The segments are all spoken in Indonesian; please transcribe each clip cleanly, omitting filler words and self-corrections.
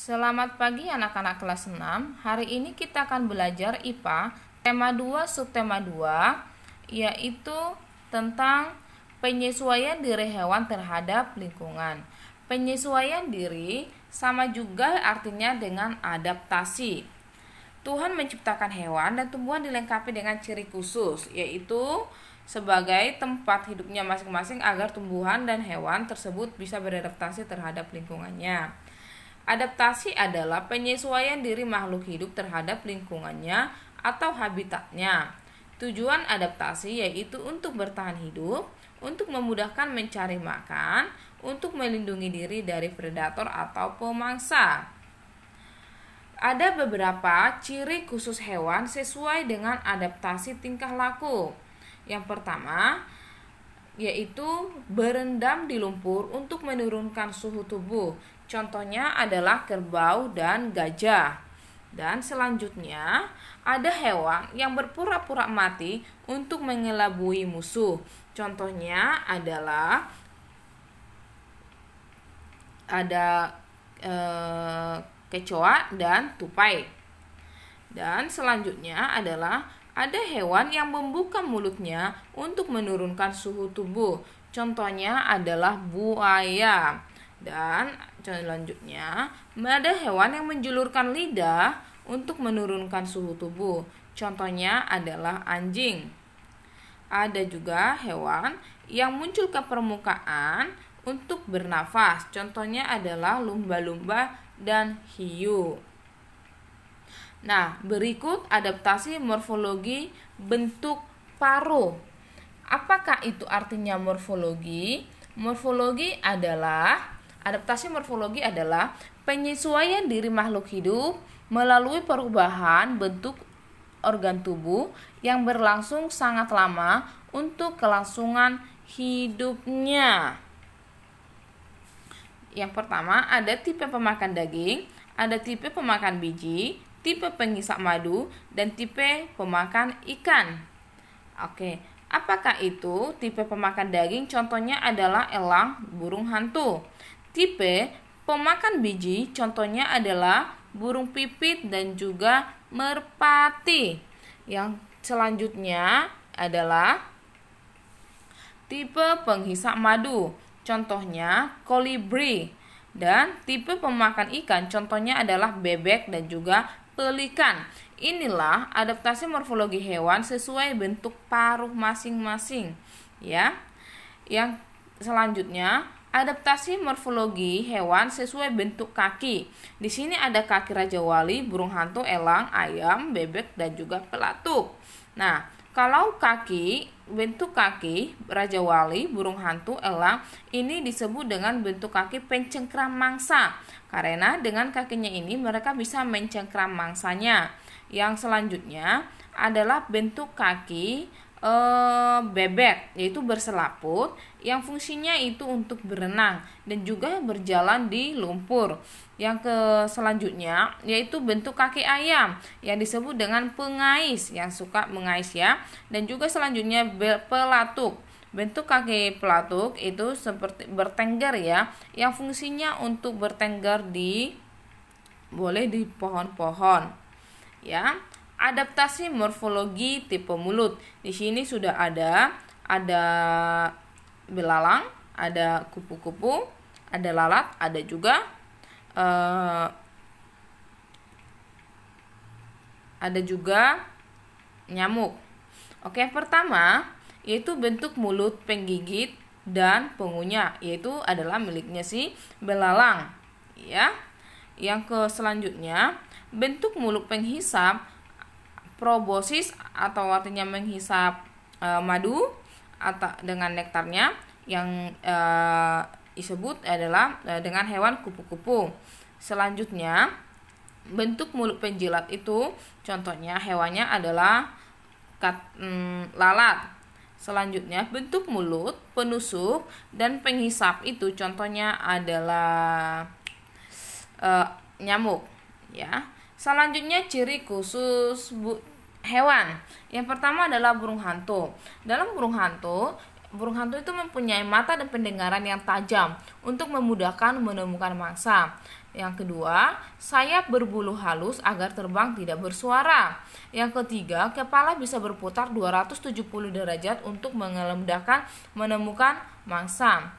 Selamat pagi anak-anak kelas 6. Hari ini kita akan belajar IPA tema 2 subtema 2 yaitu tentang penyesuaian diri hewan terhadap lingkungan. Penyesuaian diri sama juga artinya dengan adaptasi. Tuhan menciptakan hewan dan tumbuhan dilengkapi dengan ciri khusus, yaitu sebagai tempat hidupnya masing-masing agar tumbuhan dan hewan tersebut bisa beradaptasi terhadap lingkungannya. Adaptasi adalah penyesuaian diri makhluk hidup terhadap lingkungannya atau habitatnya. Tujuan adaptasi yaitu untuk bertahan hidup, untuk memudahkan mencari makan, untuk melindungi diri dari predator atau pemangsa. Ada beberapa ciri khusus hewan sesuai dengan adaptasi tingkah laku. Yang pertama, yaitu berendam di lumpur untuk menurunkan suhu tubuh. Contohnya adalah kerbau dan gajah. Dan selanjutnya, ada hewan yang berpura-pura mati untuk mengelabui musuh. Contohnya adalah kecoa dan tupai. Dan selanjutnya adalah ada hewan yang membuka mulutnya untuk menurunkan suhu tubuh. Contohnya adalah buaya. Dan selanjutnya ada hewan yang menjulurkan lidah untuk menurunkan suhu tubuh. Contohnya adalah anjing. Ada juga hewan yang muncul ke permukaan untuk bernafas. Contohnya adalah lumba-lumba dan hiu. Nah, berikut adaptasi morfologi bentuk paruh. Apakah itu artinya morfologi? Adaptasi morfologi adalah penyesuaian diri makhluk hidup melalui perubahan bentuk organ tubuh yang berlangsung sangat lama untuk kelangsungan hidupnya. Yang pertama, ada tipe pemakan daging, ada tipe pemakan biji, tipe penghisap madu, dan tipe pemakan ikan. Oke, apakah itu tipe pemakan daging? Contohnya adalah elang, burung hantu. Tipe pemakan biji contohnya adalah burung pipit dan juga merpati. Yang selanjutnya adalah tipe penghisap madu. Contohnya kolibri. Dan tipe pemakan ikan contohnya adalah bebek dan juga pelikan. Inilah adaptasi morfologi hewan sesuai bentuk paruh masing-masing, ya. Yang selanjutnya, adaptasi morfologi hewan sesuai bentuk kaki. Di sini ada kaki raja wali, burung hantu, elang, ayam, bebek dan juga pelatuk. Nah, kalau bentuk kaki raja wali, burung hantu, elang ini disebut dengan bentuk kaki pencengkram mangsa. Karena dengan kakinya ini mereka bisa mencengkram mangsanya. Yang selanjutnya adalah bentuk kaki bebek, yaitu berselaput, yang fungsinya itu untuk berenang dan juga berjalan di lumpur. Yang selanjutnya yaitu bentuk kaki ayam yang disebut dengan pengais, yang suka mengais, ya. Dan juga selanjutnya pelatuk. Bentuk kaki pelatuk itu seperti bertengger, ya, yang fungsinya untuk bertengger boleh di pohon-pohon, ya. Adaptasi morfologi tipe mulut. Di sini sudah ada belalang, ada kupu-kupu, ada lalat, ada juga nyamuk. Oke, yang pertama yaitu bentuk mulut penggigit dan pengunyah, yaitu adalah miliknya si belalang, ya. Yang selanjutnya bentuk mulut penghisap proboscis atau artinya menghisap madu atau dengan nektarnya, yang disebut adalah dengan hewan kupu-kupu. Selanjutnya bentuk mulut penjilat itu contohnya hewannya adalah lalat. Selanjutnya bentuk mulut penusuk dan penghisap itu contohnya adalah nyamuk, ya. Selanjutnya ciri khusus hewan. Yang pertama adalah burung hantu. Dalam burung hantu itu mempunyai mata dan pendengaran yang tajam untuk memudahkan menemukan mangsa. Yang kedua, sayap berbulu halus agar terbang tidak bersuara. Yang ketiga, kepala bisa berputar 270 derajat untuk menemukan mangsa.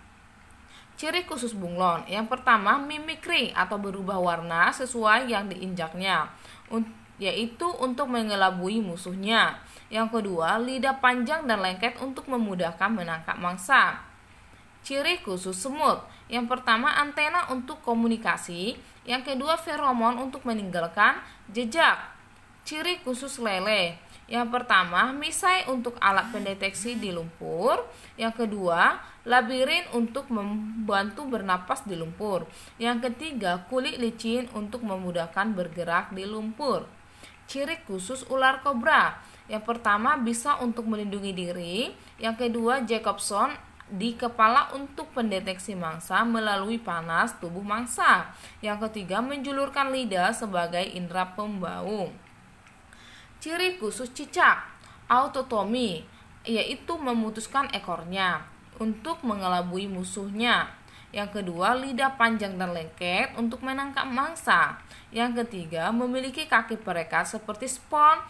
Ciri khusus bunglon. Yang pertama, mimikri atau berubah warna sesuai yang diinjaknya, yaitu untuk mengelabui musuhnya. Yang kedua, lidah panjang dan lengket untuk memudahkan menangkap mangsa. Ciri khusus semut. Yang pertama, antena untuk komunikasi. Yang kedua, feromon untuk meninggalkan jejak. Ciri khusus lele. Yang pertama, misai untuk alat pendeteksi di lumpur. Yang kedua, labirin untuk membantu bernapas di lumpur. Yang ketiga, kulit licin untuk memudahkan bergerak di lumpur. Ciri khusus ular kobra. Yang pertama, bisa untuk melindungi diri. Yang kedua, Jacobson di kepala untuk pendeteksi mangsa melalui panas tubuh mangsa. Yang ketiga, menjulurkan lidah sebagai indera pembau. Ciri khusus cicak, autotomi, yaitu memutuskan ekornya untuk mengelabui musuhnya. Yang kedua, lidah panjang dan lengket untuk menangkap mangsa. Yang ketiga, memiliki kaki perekat seperti spons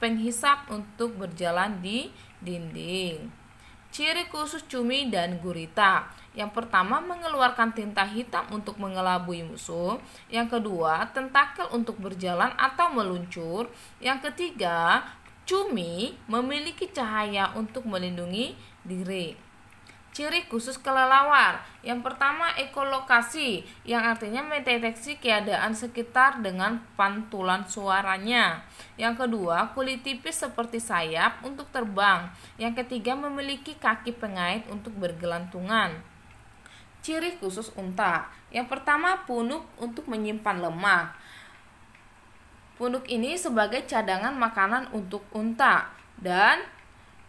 penghisap untuk berjalan di dinding. Ciri khusus cumi dan gurita. Yang pertama, mengeluarkan tinta hitam untuk mengelabui musuh. Yang kedua, tentakel untuk berjalan atau meluncur. Yang ketiga, cumi memiliki cahaya untuk melindungi diri. Ciri khusus kelelawar. Yang pertama, ekolokasi, yang artinya mendeteksi keadaan sekitar dengan pantulan suaranya. Yang kedua, kulit tipis seperti sayap untuk terbang. Yang ketiga, memiliki kaki pengait untuk bergelantungan. Ciri khusus unta. Yang pertama, punuk untuk menyimpan lemak. Punuk ini sebagai cadangan makanan untuk unta, dan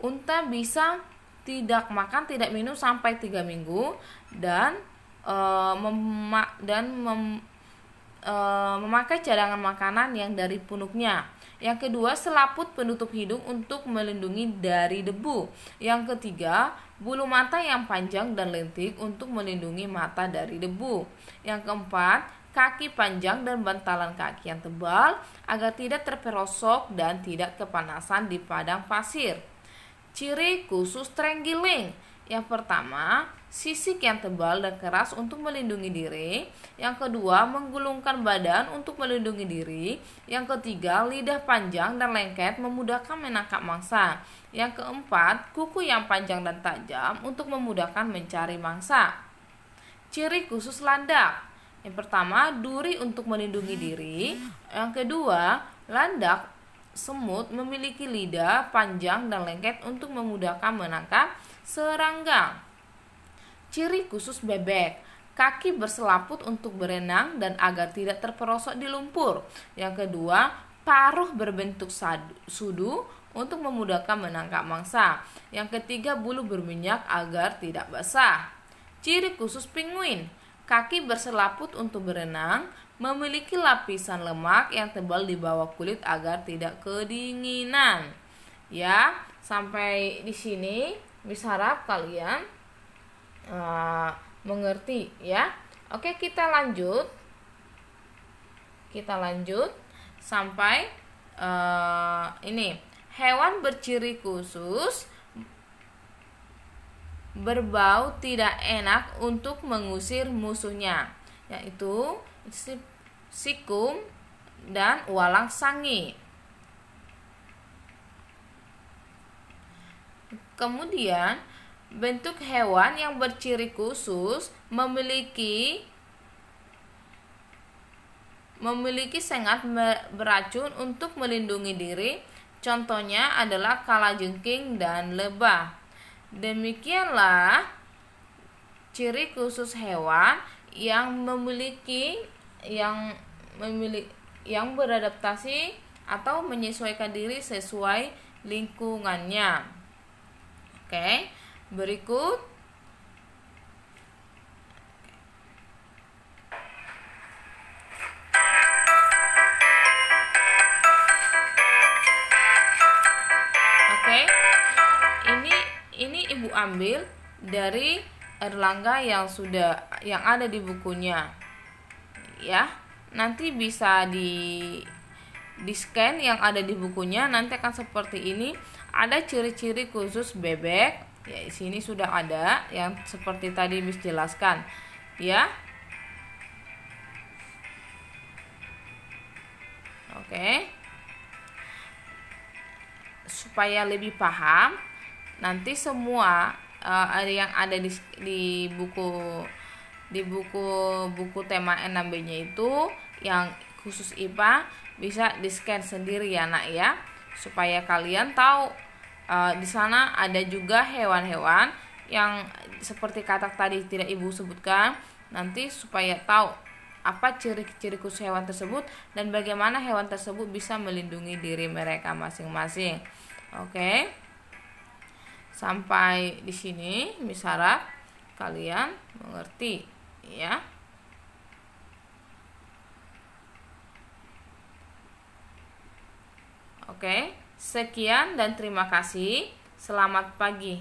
unta bisa tidak makan, tidak minum sampai 3 minggu dan memakai cadangan makanan yang dari punuknya. Yang kedua, selaput penutup hidung untuk melindungi dari debu. Yang ketiga, bulu mata yang panjang dan lentik untuk melindungi mata dari debu. Yang keempat, kaki panjang dan bantalan kaki yang tebal agar tidak terperosok dan tidak kepanasan di padang pasir. Ciri khusus terenggiling. Yang pertama, sisik yang tebal dan keras untuk melindungi diri. Yang kedua, menggulungkan badan untuk melindungi diri. Yang ketiga, lidah panjang dan lengket memudahkan menangkap mangsa. Yang keempat, kuku yang panjang dan tajam untuk memudahkan mencari mangsa. Ciri khusus landak. Yang pertama, duri untuk melindungi diri. Yang kedua, landak semut memiliki lidah panjang dan lengket untuk memudahkan menangkap serangga. Ciri khusus bebek. Kaki berselaput untuk berenang dan agar tidak terperosok di lumpur. Yang kedua, paruh berbentuk sudu untuk memudahkan menangkap mangsa. Yang ketiga, bulu berminyak agar tidak basah. Ciri khusus penguin. Kaki berselaput untuk berenang, memiliki lapisan lemak yang tebal di bawah kulit agar tidak kedinginan. Ya, sampai di sini bisa harap kalian mengerti ya. Oke, kita lanjut sampai ini. Hewan berciri khusus berbau tidak enak untuk mengusir musuhnya, yaitu sikum dan walang sangi. Kemudian, bentuk hewan yang berciri khusus memiliki sengat beracun untuk melindungi diri. Contohnya adalah kalajengking dan lebah. Demikianlah ciri khusus hewan yang beradaptasi atau menyesuaikan diri sesuai lingkungannya. Oke, berikut ini Ibu ambil dari Erlangga yang ada di bukunya ya. Nanti bisa di scan yang ada di bukunya, nanti akan seperti ini. Ada ciri-ciri khusus bebek, ya di sini sudah ada yang seperti tadi Miss jelaskan, ya. Oke. Supaya lebih paham, nanti semua yang ada di buku tema N6B-nya itu yang khusus IPA bisa di-scan sendiri ya Nak ya, supaya kalian tahu di sana ada juga hewan-hewan yang seperti katak tadi tidak Ibu sebutkan, nanti supaya tahu apa ciri-ciri khusus hewan tersebut dan bagaimana hewan tersebut bisa melindungi diri mereka masing-masing. Oke. Sampai di sini Miss harap kalian mengerti ya. Oke, sekian dan terima kasih. Selamat pagi.